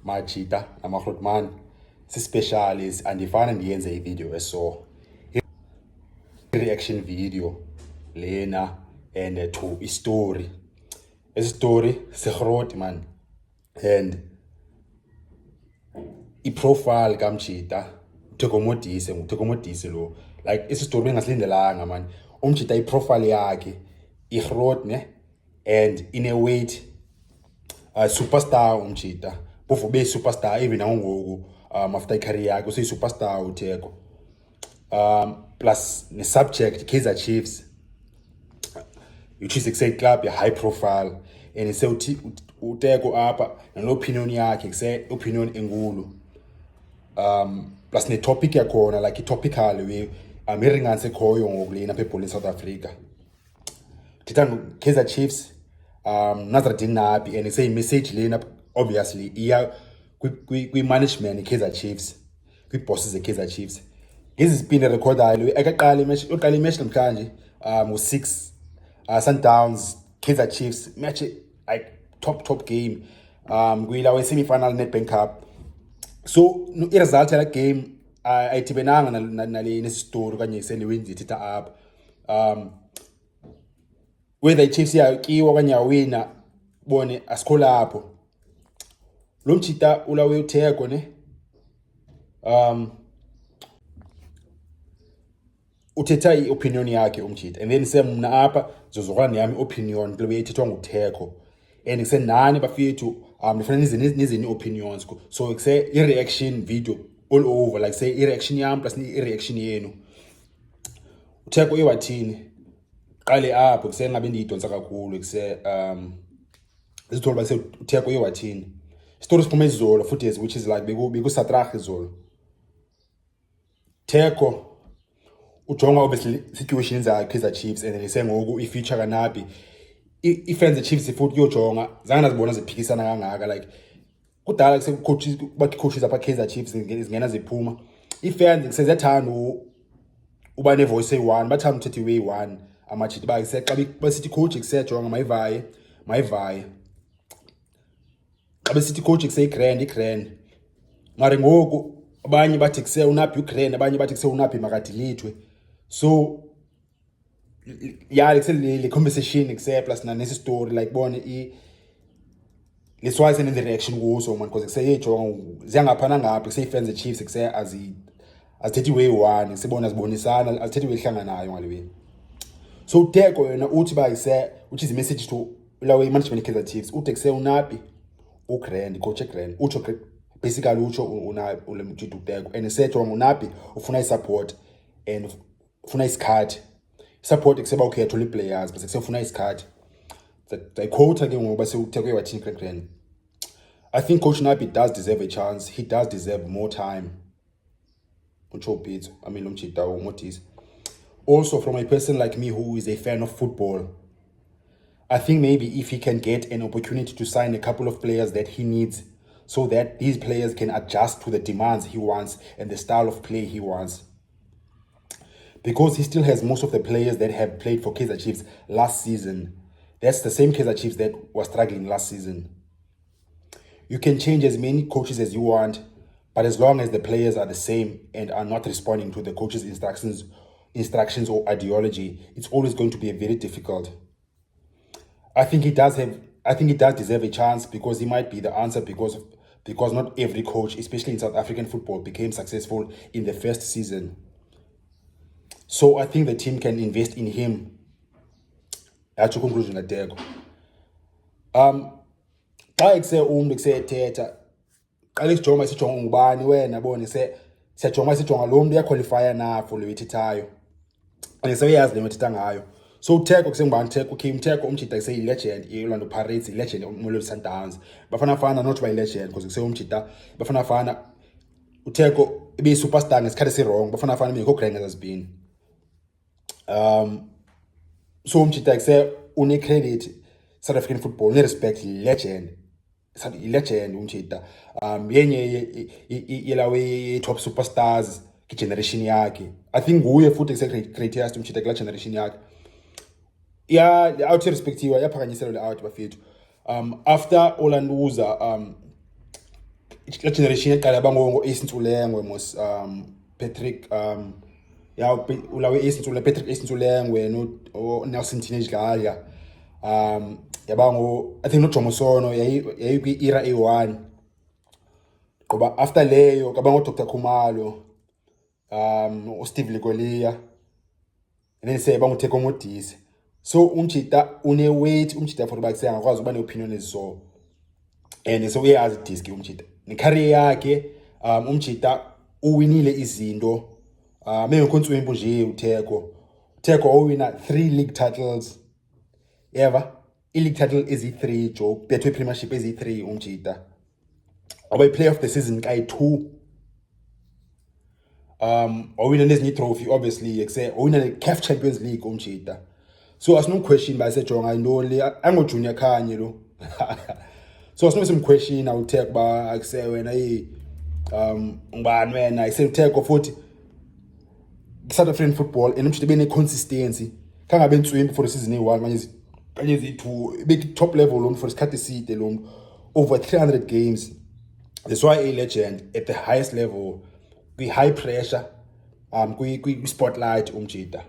Machita namahlotman si-specialist andifane ndiyenze ivideo eso reaction video lena and to istory story segrot man and iprofile kaMchita uThekomodise lo like isistory engasilindelanga man uMchita iprofile yakhe igrot ne and in a weight superstar uMchita bofu be superstar even ngoku after career yakhe useyi superstar uTheko plus the subject Kaizer Chiefs which is a club high profile and ise uTheko apha nalo opinion yakhe kuse opinion enkulu plus ne topic yakhona like i-topical we iringanse khoyo ngokulena apha eBhola South Africa thitha Kaizer Chiefs Nazareth Nabi and say message lena obviously iya kwi management Kaizer Chiefs kwi bosses Kaizer Chiefs ngezi spin recordayo ekaqala imatch namhlanje ngo6 Sundowns Kaizer Chiefs match like top game kwilawe semi-final Nedbank Cup so i-result yala game ayithibenanga nale nesistory kanye seniwenzi thitha up whether iChiefs yakiwa okanye yawina bone asikho lapho lo Mchita ulawe uTheko ne uthetha i-opinion yakhe uMchita and then semna apha zozokwana yami opinion kule ethethwa nguTheko and kusenani bafethu nifanele nizini opinions so kuse i-reaction video all over like say i-reaction yami plus i-reaction yenu uTheko ewathini qale apho kuse ngabe ndiyidonsa kakhulu kuse isitholo base uTheko ewathini story siphuma izolo futhi which is like beku Satrach izolo Theko ujonga obviously situations zakhe Kaizer Chiefs and then isengoku i-future kaNabi i-fans Chiefs futhi uyojonga zange nazibona ziphikisana kangaka like kudala kuse coaches coaches apha Kaizer Chiefs zingena ziphuma i-fans kusezathanda uba ne voice eyi-1 bathanda uthetha iwe-1 amachita bakise xa besithi coach kusejonga mayivaye xa besithi coach kuseyi-grand mara ngoku abanye bathi kuse uNabi uGrand abanye bathi kuse uNabi makadilithwe so yeah le conversation kuse plus nesi story like bone leswaye sene reaction kuso man because kuse yejonga ziyangaphana ngapha kuse fans Chiefs kuse azithethi way-1 sibona zibonisana azithethi wehlanganayo ngalewe so uTheko yena uthi ba kuse which is a message to lawe management Kaizer Chiefs uthi kuse uNabi uGrand coach Grand uthi basically utsho ule Mchita uTheko and isejonga uNabi ufuna i-support and ufuna isikhathi support kuseba ukhetho le players bese kusefuna isikhathi I quote ke ngoba uTheko ewathini Grand I think coach Nabi does deserve a chance. He does deserve more time. Utsho Pitso I mean lo Mchita uModise also from a person like me who is a fan of football I think maybe if he can get an opportunity to sign a couple of players that he needs so that these players can adjust to the demands he wants and the style of play he wants. Because he still has most of the players that have played for Kaizer Chiefs last season. That's the same Kaizer Chiefs that was struggling last season. You can change as many coaches as you want, but as long as the players are the same and are not responding to the coach's instructions or ideology, it's always going to be very difficult. I think he does deserve a chance because he might be the answer because not every coach, especially in South African football, became successful in the first season. So I think the team can invest in him. That's your conclusion at Theko. Xa kuse umntu kusethetha qala isijonga isijonga ngubani wena bone siyajonga lo mntu uyaqualifya na for le wethethayo and seyazi le wethetha ngayo so uTheko kusengubani Theko uMtheko uMchita kuseyi-legend i-Orlando Pirates i-legend uMamelodi Sundowns bafana not by legend because kuse uMchita bafana uTheko ibe-superstar ngesikhathi esi-wrong bafana mekho Grand ngazazibini so uMchita kuse une-credit South African football ne-respect legend uMchita yenye yelawe top superstars generation yakhe I think nguye futhi kuse-greatest uMchita kula generation yakhe yeah out respective yaphakanyisela le out bafethu after Orlando la generation eqala bango Ace Ntulengwe mos Patrick ya ulawe Ace Ntulengwe, Patrick Ace Ntulengwe no Nelson Teenage Dlala yabango I think no Jomo Sono yayi kwi era A1 ngoba after leyo kabango Dr Khumalo Steve Lekolia and then say bango Theko Modise. So umchita une weight umchita for bakuse angakwazi ukuba neopinion eziso and so uyazi disk umchita ne career yakhe umchita uwinile izinto mengekho ntswembu nje uTheko owina 3 league titles ever i-league title ezi3 jo Betway Premiership ezi3 umchita aba play of the season kai2 owina nezinye trophy obviously ekuse owina the CAF Champions League umchita. So as no question by say Jonga Ndoli ango Junior Khanye lo. So as no some question I will take ba akuse wena ngibani wena I say Theko futhi South African football and umshite bene consistency kangabe ntswimbi for the season e1 kanye zi2 big top level for isikhathi eside lo over 300 games. That's why a legend at the highest level with high pressure kwi spotlight umjita.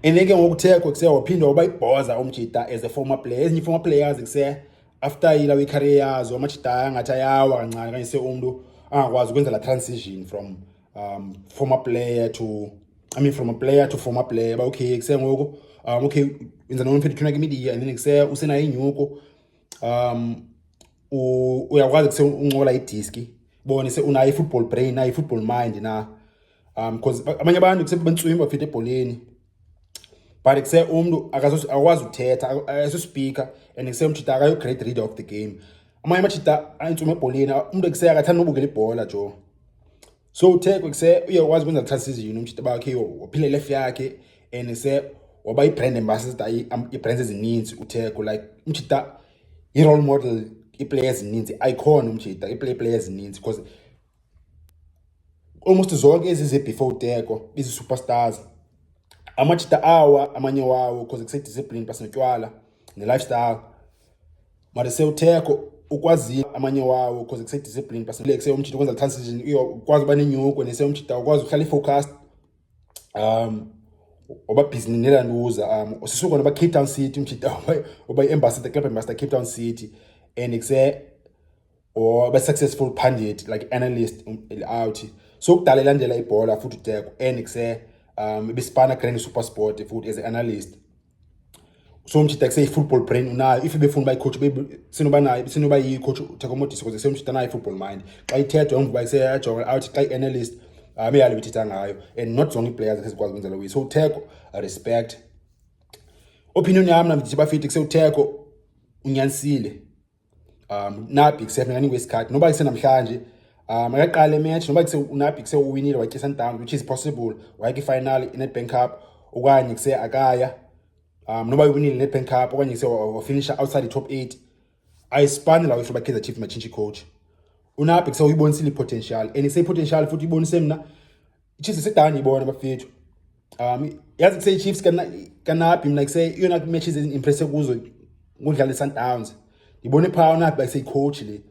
Eneke ngokutheko kuse waphinda wabayibhoza umjita as a former player. Ezinye former players kuse after ila we career yazo amajita angathi ayawa kancane kanye se umuntu angakwazi ukwenza la transition from former player to from a player to former player. Ba okay kuse ngoku okay wenza noma mfethu tuna media and then kuse usena inyuko uyakwazi kuse uncola idiski bone se unayo football brain nayo football mind na because abanye abantu kuse bentswimba bafite ebholeni. But kuse umuntu akwazi uthetha speaker and kuse umchita akayo great reader of the game. Amanye amachita ayintsuma ebholeni umuntu kuse akathanda ubukela ibhola jo. So Theko kuse uyakwazi ukwenza transition umchita bakhe waphile left yakhe and kuse waba i-brand ambassador i-brands ezininzi uTheko like umchita i-role model i-players ezininzi icon umchita i-players ezininzi because almost zonke ezize before Theko izi superstars amachita awa amanye wawo because kuse discipline pasenotywala ne lifestyle manje se uTheko ukwazi amanye wawo because kuse discipline pasenotywala kuse umchita ukwenza transition ukwazi uba nenyuko nese umchita ukwazi uhlala focused oba business nelanduza usisuka noba Cape Town City umchita oba ambassador club ambassador Cape Town City and kuse oba successful pundit like analyst out so kudalela ndlela ibhola futhi uTheko and kuse besipana Grand SuperSport futhi as an analyst. So umchita kuse football brain unayo if befuna by coach sinoba yi coach Theko Modise because kuse umchita nayo football mind xa ithethwa ngoba kuse yajonga out xa analyst meyalo bithetha ngayo and not zonke players ezikwazi ukwenza lo way. So Theko respect opinion yami nami ndithi bafiti kuse uTheko unyanisile nabi kuse ngani kwesikhathi noba kuse namhlanje makaqala match noba kuse unabi kuse uwinile watyisa Sundowns which is possible wayeke final iNedbank Cup okanye kuse akaya noba uwinile iNedbank Cup okanye kuse wafinish outside the top 8 ayisipani la uhloba Kaizer Chiefs machinchi coach unabi kuse uyibonisile potential and ise potential futhi ibonise mina iChiefs sedani ibona bafethu yazi kuse iChiefs kanabi mina kuse yona matches impressive kuzo ngudlala iSundowns ibone pha unabi base coach le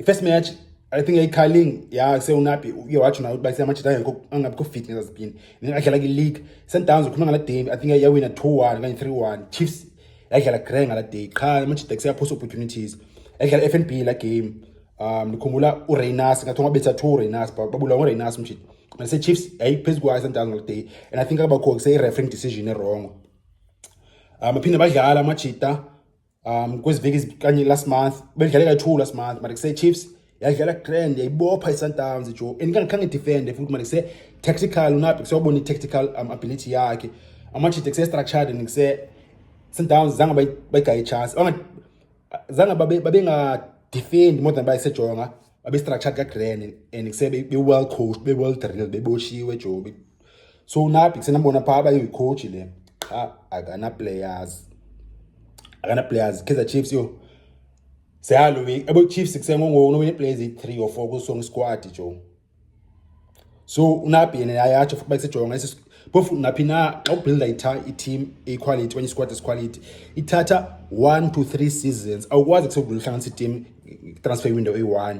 first match I think ayikhaling ya kuse unabi uye watch na base amachita angabi ko fitness azipini ngakhala ki league Sundowns ukhuluma ngala day I think yawina 2-1 kanye 3-1 Chiefs yadlala grand ngala day cha amachita kuse yaphosa opportunities yadlala FNB la game nikhumbula uReynas ngathi ngabetha 2 Reynas babula ngoReynas umchita mase Chiefs ayiphezulu kwa Sundowns ngala day and I think abakho kuse referee decision wrong baphinde badlala amachita kweziveki kanye last month bedlale ka2 last month but kuse Chiefs yadlala grand yayibopha iSundowns jo and khange defend futhi manje kuse tactical unabi kuse wabona tactical ability yakhe amachita kuse structured and kuse Sundowns zanga bayigaya chance zanga babenga defend more than by sejonga babe structured ka grand and kuse be well coached be well drilled beboshiwe jo so unabi kuse nambona pha abayi coach le akana players Kaizer Chiefs yo sayalo we abo Chiefs kuse ngongo players 3 or 4 ku song squad jo so unabi yena ayatsho futhi bayisejonga bofu naphina xa ubuilda i-team equality when squad is quality ithatha 1 to 3 seasons awukwazi kuse ukuhlanganisa i-team transfer window eyi-1.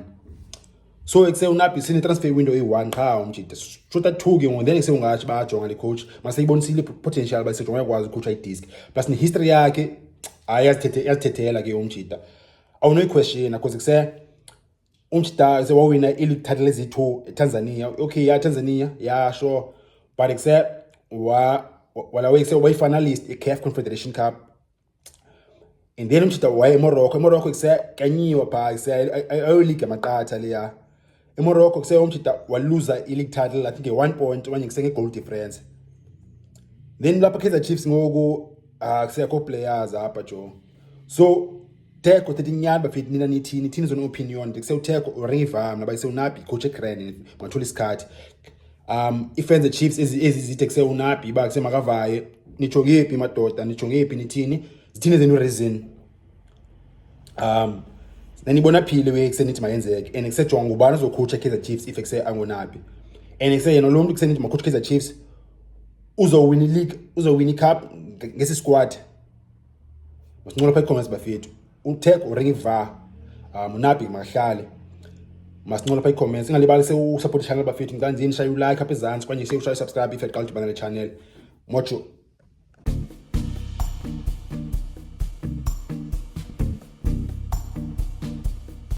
So ekuse uNapi sine transfer window eyi-1 qha umjida shota 2 ke ngoku then ekuse ungathi bayajonga le coach maseyibonisile potential basejonga yakwazi coach ayidisk plus ne history yakhe ayazithethela ke umjida awuno question because ekuse umjida sewawina i-league title ezi-2 eTanzania. Okay, ya Tanzania, yeah, sure, but ekuse wala ekuse wayi-finalist i-CAF Confederation Cup. And then umjida waye eMorocco ekuse kanyiwa pha ekuse ayo-league amaqatha leya eMorocco ekuse umjida waluza i-league title I think 1 point okanye ekuse nge-goal difference. Then lapha Kaizer Chiefs ngoku kusekho players apha jo. So Teko tethi nyani bafethi nina nithini zona opinion ndikuse uTeko uRiva mna bayise uNapi coach eGrand ngathula isikhathi. Ifenze Chiefs ezizithe kuse uNapi ba kuse makavaye nijongephi madoda nijongephi nithini zithini zenu reason. Nanibona phile we kuse nithi mayenzeke and kuse jonga ubani ozocoach eKaizer Chiefs if kuse angoNapi. And kuse yena lo muntu kuse nithi macoach Kaizer Chiefs uzowin i-league uzowin i-cup ngesi squad. Masincola pha i-comments bafethu. uTeko uRiva uNapi mahlale masincola pha i-comments ingalibali se usupport i-channel bafethu ngikanzini shaya u-like apha ezantsi kwanye se ushaya subscribe if uqala ukudibana le channel mocho.